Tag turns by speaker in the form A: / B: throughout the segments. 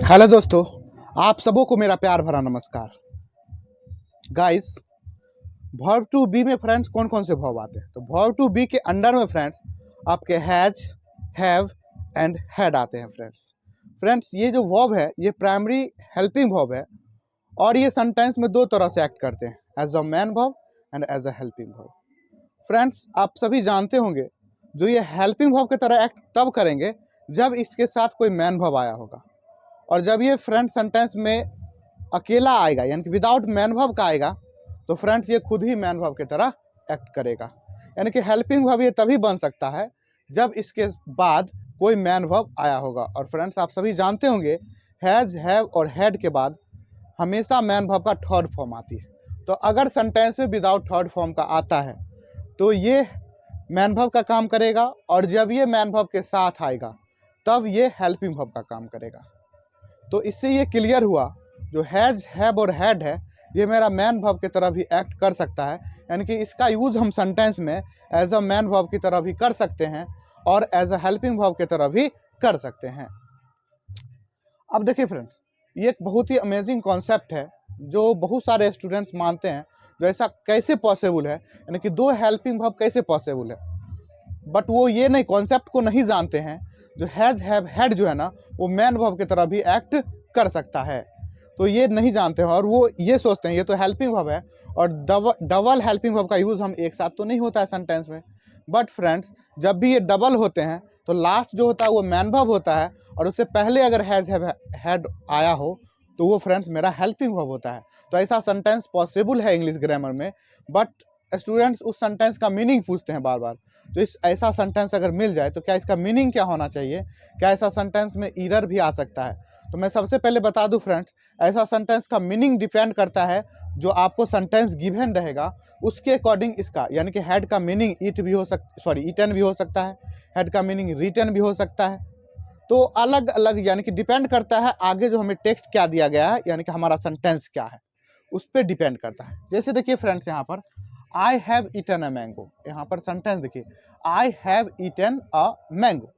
A: Hello दोस्तों, आप सबों को मेरा प्यार भरा नमस्कार। गाइस, वर्ब टू बी में फ्रेंड्स कौन कौन से वर्ब आते हैं? तो वर्ब टू बी के अंडर में फ्रेंड्स आपके हैज, हैव एंड हैड आते हैं। फ्रेंड्स ये जो वर्ब है ये प्राइमरी हेल्पिंग वर्ब है और ये सेंटेंस में दो तरह से एक्ट करते हैं, as a main verb and as a helping verb. Friends आप सभी जानते होंगे जो ये हेल्पिंग वर्ब की तरह एक्ट तब करेंगे जब इसके साथ कोई मैन वर्ब आया होगा, और जब ये फ्रेंड सेंटेंस में अकेला आएगा यानी कि विदाउट मैन वर्ब का आएगा तो फ्रेंड्स ये खुद ही मैन वर्ब की तरह एक्ट करेगा। यानी कि हेल्पिंग वर्ब ये तभी बन सकता है जब इसके बाद कोई मैन वर्ब आया होगा। और फ्रेंड्स आप सभी जानते होंगे हैज, हैव और हैड के बाद हमेशा मैन वर्ब का थर्ड फॉर्म आती है। तो अगर सेंटेंस में विदाउट थर्ड फॉर्म का आता है तो ये मैन वर्ब का काम करेगा, और जब ये मैन वर्ब के साथ आएगा तब ये हेल्पिंग वर्ब का काम करेगा। तो इससे ये क्लियर हुआ जो हैज, हैव और हैड है ये मेरा मैन वर्ब की तरह भी एक्ट कर सकता है, यानी कि इसका यूज़ हम सेंटेंस में एज अ मैन वर्ब की तरह भी कर सकते हैं और एज अ हेल्पिंग वर्ब की तरह भी कर सकते हैं। अब देखिए फ्रेंड्स, ये एक बहुत ही अमेजिंग कॉन्सेप्ट है जो बहुत सारे स्टूडेंट्स मानते हैं जो ऐसा कैसे पॉसिबल है, यानी कि दो हेल्पिंग वर्ब कैसे पॉसिबल है, बट वो ये नहीं कॉन्सेप्ट को नहीं जानते हैं जो हैज, हैव, हैड जो है ना वो मैन वर्ब की तरह भी एक्ट कर सकता है। तो ये नहीं जानते हैं और वो ये सोचते हैं ये तो हेल्पिंग वर्ब है और डबल हेल्पिंग वर्ब का यूज़ हम एक साथ तो नहीं होता है सेंटेंस में। बट फ्रेंड्स जब भी ये डबल होते हैं तो लास्ट जो होता है वो मैन वर्ब होता है और उससे पहले अगर हैज, हैव, हैड आया हो तो वो फ्रेंड्स मेरा हेल्पिंग वर्ब होता है। तो ऐसा सेंटेंस पॉसिबल है इंग्लिश ग्रामर में, बट स्टूडेंट्स उस सेंटेंस का मीनिंग पूछते हैं बार बार। तो इस ऐसा सेंटेंस अगर मिल जाए तो क्या इसका मीनिंग क्या होना चाहिए, क्या ऐसा सेंटेंस में एरर भी आ सकता है? तो मैं सबसे पहले बता दूं फ्रेंड्स, ऐसा सेंटेंस का मीनिंग डिपेंड करता है जो आपको सेंटेंस गिवन रहेगा उसके अकॉर्डिंग इसका, यानी कि हेड का मीनिंग ईट भी हो ईटन भी हो सकता है, हेड का मीनिंग रिटन भी हो सकता है। तो अलग अलग यानी कि डिपेंड करता है आगे जो हमें टेक्स्ट क्या दिया गया है, यानी कि हमारा सेंटेंस क्या है उस पर डिपेंड करता है। जैसे देखिए फ्रेंड्स यहाँ पर I have eaten a mango, यहाँ पर सेंटेंस देखिए I have eaten a mango.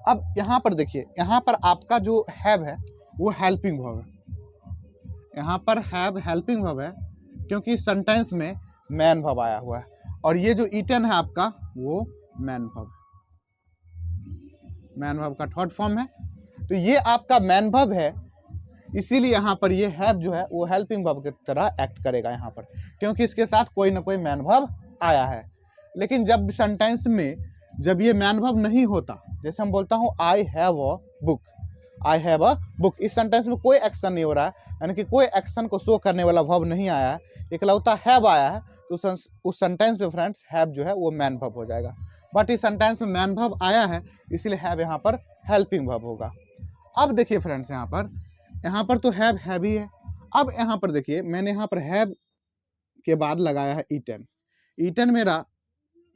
A: अब यहाँ पर देखिए यहाँ पर आपका जो हैव है वो हेल्पिंग वर्ब है, यहाँ पर हैव हेल्पिंग वर्ब है क्योंकि सेंटेंस में मैन वर्ब आया हुआ है, और ये जो ईटन है आपका वो मैन वर्ब है, मैन वर्ब का थर्ड फॉर्म है। तो ये आपका मैन वर्ब है, इसीलिए यहाँ पर ये हैव जो है वो हेल्पिंग वर्ब की तरह एक्ट करेगा यहाँ पर, क्योंकि इसके साथ कोई ना कोई मैन वर्ब आया है। लेकिन जब सेंटेंस में जब ये मैन वर्ब नहीं होता, जैसे हम बोलता हूँ I have a book, I have a book, इस सेंटेंस में कोई एक्शन नहीं हो रहा है, यानी कि कोई एक्शन को शो करने वाला वर्ब नहीं आया है, इकलौता हैव आया है, तो उस सेंटेंस में फ्रेंड्स हैव जो है वो मैन वर्ब हो जाएगा। बट इस सेंटेंस में मैन वर्ब आया है इसलिए हैव यहाँ पर हेल्पिंग वर्ब होगा। अब देखिए फ्रेंड्स यहाँ पर तो हैव ही है। अब यहाँ पर देखिए मैंने यहाँ पर हैव के बाद लगाया है ईटन। ईटन मेरा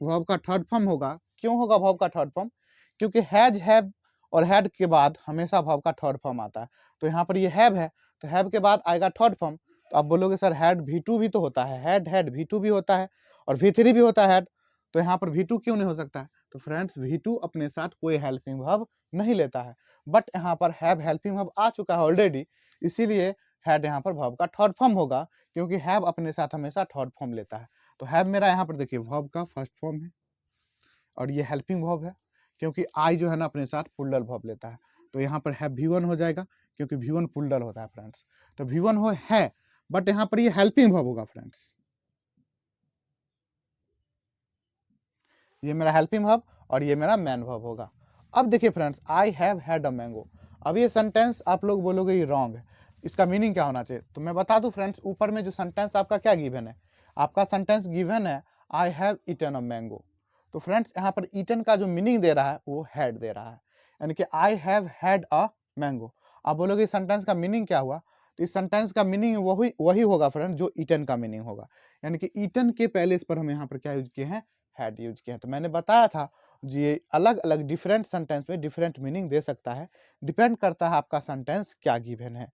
A: वर्ब का थर्ड फॉर्म होगा। क्यों होगा वर्ब का थर्ड फॉर्म? क्योंकि हैज, हैव और हैड के बाद हमेशा वर्ब का थर्ड फॉर्म आता है। तो यहाँ पर ये हैव है तो हैव के बाद आएगा थर्ड फॉर्म। तो आप बोलोगे सर हैड V2 भी तो होता है, हैड हैड V2 भी होता है और V3 भी होता है हैड, तो यहाँ पर V2 क्यों नहीं हो सकता है? तो फ्रेंड्स V2 अपने साथ कोई हेल्पिंग वर्ब नहीं लेता है, बट यहाँ पर हैव हेल्पिंग वर्ब आ चुका है ऑलरेडी, इसीलिए हैड यहाँ पर वर्ब का थर्ड फॉर्म होगा, क्योंकि हैव अपने साथ हमेशा थर्ड फॉर्म लेता है। तो हैव मेरा यहाँ पर देखिए वर्ब का फर्स्ट फॉर्म है और ये हेल्पिंग वर्ब है, क्योंकि आई जो है ना अपने साथ पुल्डल वर्ब लेता है। तो यहाँ पर हैव V1 हो जाएगा क्योंकि V1 पुल्डल होता है फ्रेंड्स। तो V1 हो है, बट यहाँ पर ये हेल्पिंग वर्ब होगा फ्रेंड्स, ये मेरा हेल्पिंग वर्ब और ये मेरा मैन वर्ब होगा। अब देखिए friends I have had a mango, अब ये सेंटेंस आप लोग बोलोगे ये रॉन्ग है, इसका मीनिंग क्या होना चाहिए? तो मैं बता दूं फ्रेंड्स, ऊपर में जो सेंटेंस आपका क्या गिवन है, आपका सेंटेंस गिवन है I have eaten a mango. तो फ्रेंड्स यहाँ पर ईटन का जो मीनिंग दे रहा है वो हैड दे रहा है, यानी कि I have had a mango. आप बोलोगे सेंटेंस का मीनिंग क्या हुआ? तो इस सेंटेंस का मीनिंग वही होगा फ्रेंड जो ईटन का मीनिंग होगा, यानी कि ईटन के पहले इस पर हम यहाँ पर क्या यूज किए हैं, हैड यूज किए हैं। तो मैंने बताया था ये अलग अलग डिफरेंट सेंटेंस में डिफरेंट मीनिंग दे सकता है, डिपेंड करता है आपका सेंटेंस क्या गिवन है।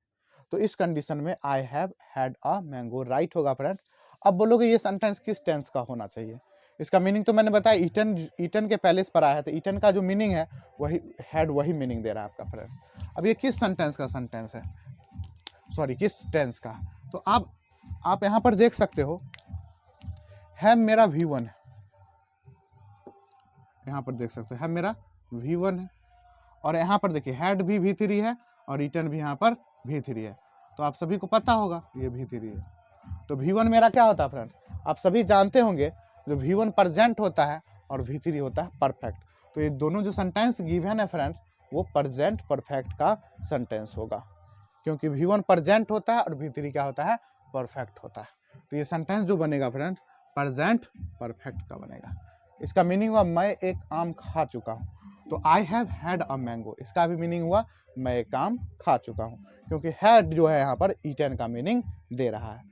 A: तो इस कंडीशन में I have had a mango right होगा फ्रेंड्स। अब बोलोगे ये सेंटेंस किस टेंस का होना चाहिए? इसका मीनिंग तो मैंने बताया, ईटन, ईटन के पैलेस पर आया है, तो ईटन का जो मीनिंग है वही हैड, वही मीनिंग दे रहा है आपका फ्रेंड्स। अब ये किस सेंटेंस का सेंटेंस है, सॉरी किस टेंस का, तो आप यहाँ पर देख सकते हो है मेरा V1 है, यहाँ पर देख सकते हो है मेरा V1 है, और यहाँ पर देखिए हैड भी V3 है और ईटन भी यहाँ पर V3 है, तो आप सभी को पता होगा ये V3 है। तो V1 मेरा क्या होता है फ्रेंड्स, आप सभी जानते होंगे जो V1 प्रेजेंट होता है और V3 होता है परफेक्ट। तो ये दोनों जो सेंटेंस गिवन है फ्रेंड्स वो प्रेजेंट परफेक्ट का सेंटेंस होगा, क्योंकि V1 प्रेजेंट होता है और V3 क्या होता है, परफेक्ट होता है। तो ये सेंटेंस जो बनेगा फ्रेंड्स प्रेजेंट परफेक्ट का बनेगा। इसका मीनिंग हुआ मैं एक आम खा चुका हूँ, तो I have had a mango, इसका भी मीनिंग हुआ मैं एक आम खा चुका हूँ, क्योंकि हैड जो है यहाँ पर ईटन का मीनिंग दे रहा है।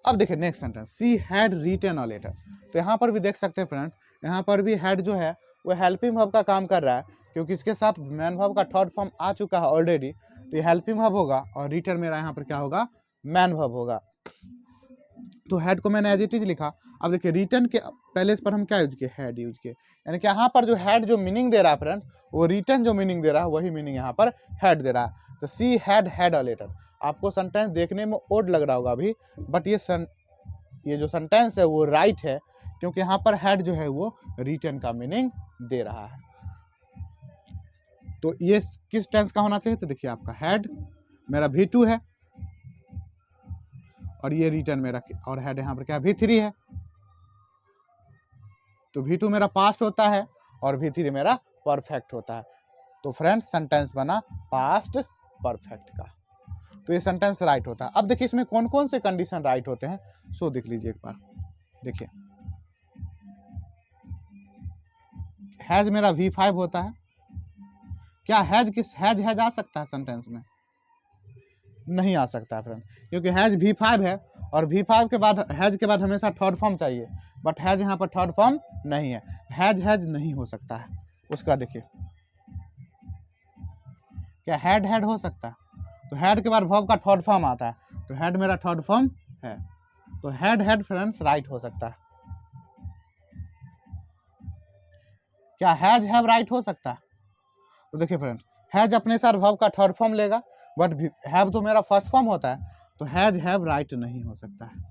A: अब देखिए next sentence, she had written a letter. तो यहाँ पर भी देख सकते हैं फ्रेंड, यहाँ पर भी हैड जो है वो हेल्पिंग वर्ब का काम कर रहा है, क्योंकि इसके साथ मैन वर्ब का थर्ड फॉर्म आ चुका है ऑलरेडी, तो ये हेल्पिंग वर्ब होगा और रिटन मेरा यहाँ पर क्या होगा, मैन वर्ब होगा। तो हेड को मैंने एज इट इज लिखा। अब देखिए रिटन के पहले पर हम क्या यूज किए, हेड यूज किए, यानी कि यहाँ पर जो हेड जो मीनिंग दे रहा है फ्रेंड वो रिटन जो मीनिंग दे रहा है वही मीनिंग यहाँ पर हेड दे रहा है। तो she had had a letter, आपको सेंटेंस देखने में ओड लग रहा होगा अभी, बट ये जो सेंटेंस है वो राइट है, क्योंकि यहाँ पर हैड जो है वो रिटन का मीनिंग दे रहा है। तो ये किस टेंस का होना चाहिए, तो देखिए आपका हैड मेरा V2 है और ये रिटन मेरा, और हेड यहाँ पर क्या V3 है, तो V2 मेरा पास्ट होता है और V3 मेरा परफेक्ट होता है। तो फ्रेंड्स सेंटेंस बना पास्ट परफेक्ट का, तो ये सेंटेंस राइट होता है। अब देखिए इसमें कौन कौन से कंडीशन राइट होते हैं, सो देख लीजिए एक बार। देखिए हैज मेरा V5 होता है, क्या हैज आ सकता है सेंटेंस में, नहीं आ सकता है फ्रेंड, क्योंकि हैज V5 है और V5 के बाद हैज के बाद हमेशा थर्ड फॉर्म चाहिए, बट हैज यहाँ पर थर्ड फॉर्म नहीं है, हैज नहीं हो सकता है उसका। देखिए क्या हैड हो सकता है, तो हैड के बाद वर्ब का थर्ड फॉर्म आता है, तो हैड मेरा थर्ड फॉर्म है, तो हैड फ्रेंड्स राइट हो सकता है। क्या हैज हैव राइट हो सकता है, तो देखिए फ्रेंड हैज अपने साथ वर्ब का थर्ड फॉर्म लेगा, बट हैव तो मेरा फर्स्ट फॉर्म होता है, तो हैज हैव राइट नहीं हो सकता है।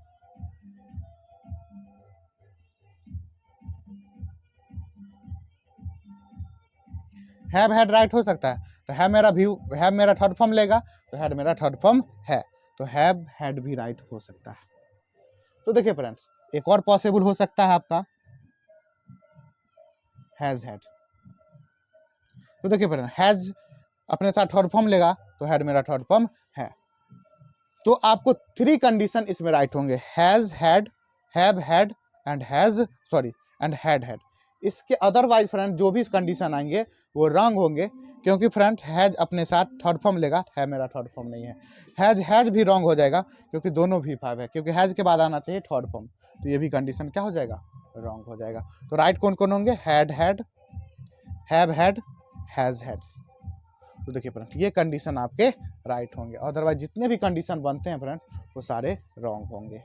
A: हैव हैड राइट हो सकता है, तो हैव मेरा थर्ड फॉर्म लेगा, तो हैड मेरा थर्ड फॉर्म है, तो हैव हैड भी राइट हो सकता है। तो देखिए फ्रेंड्स एक और पॉसिबल हो सकता है आपका हैज हैड। तो देखिए फ्रेंड हैज अपने साथ थर्ड फॉर्म लेगा, तो हैड मेरा थर्ड फॉर्म है, तो आपको 3 कंडीशन इसमें राइट होंगे, has had, have had and had had. इसके अदरवाइज फ्रेंड जो भी कंडीशन आएंगे वो रॉन्ग होंगे, क्योंकि फ्रेंड हैज अपने साथ थर्ड फॉर्म लेगा, है मेरा थर्ड फॉर्म नहीं है। हैज भी रॉन्ग हो जाएगा, क्योंकि दोनों V5 है, क्योंकि हैज के बाद आना चाहिए थर्ड फॉर्म, तो ये भी कंडीशन क्या हो जाएगा, रॉन्ग हो जाएगा। तो राइट कौन कौन होंगे, had had, have had, has had. तो देखिए फ्रेंड ये कंडीशन आपके राइट होंगे, अदरवाइज जितने भी कंडीशन बनते हैं फ्रेंड वो सारे रॉन्ग होंगे।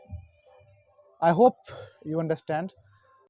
A: I hope you understand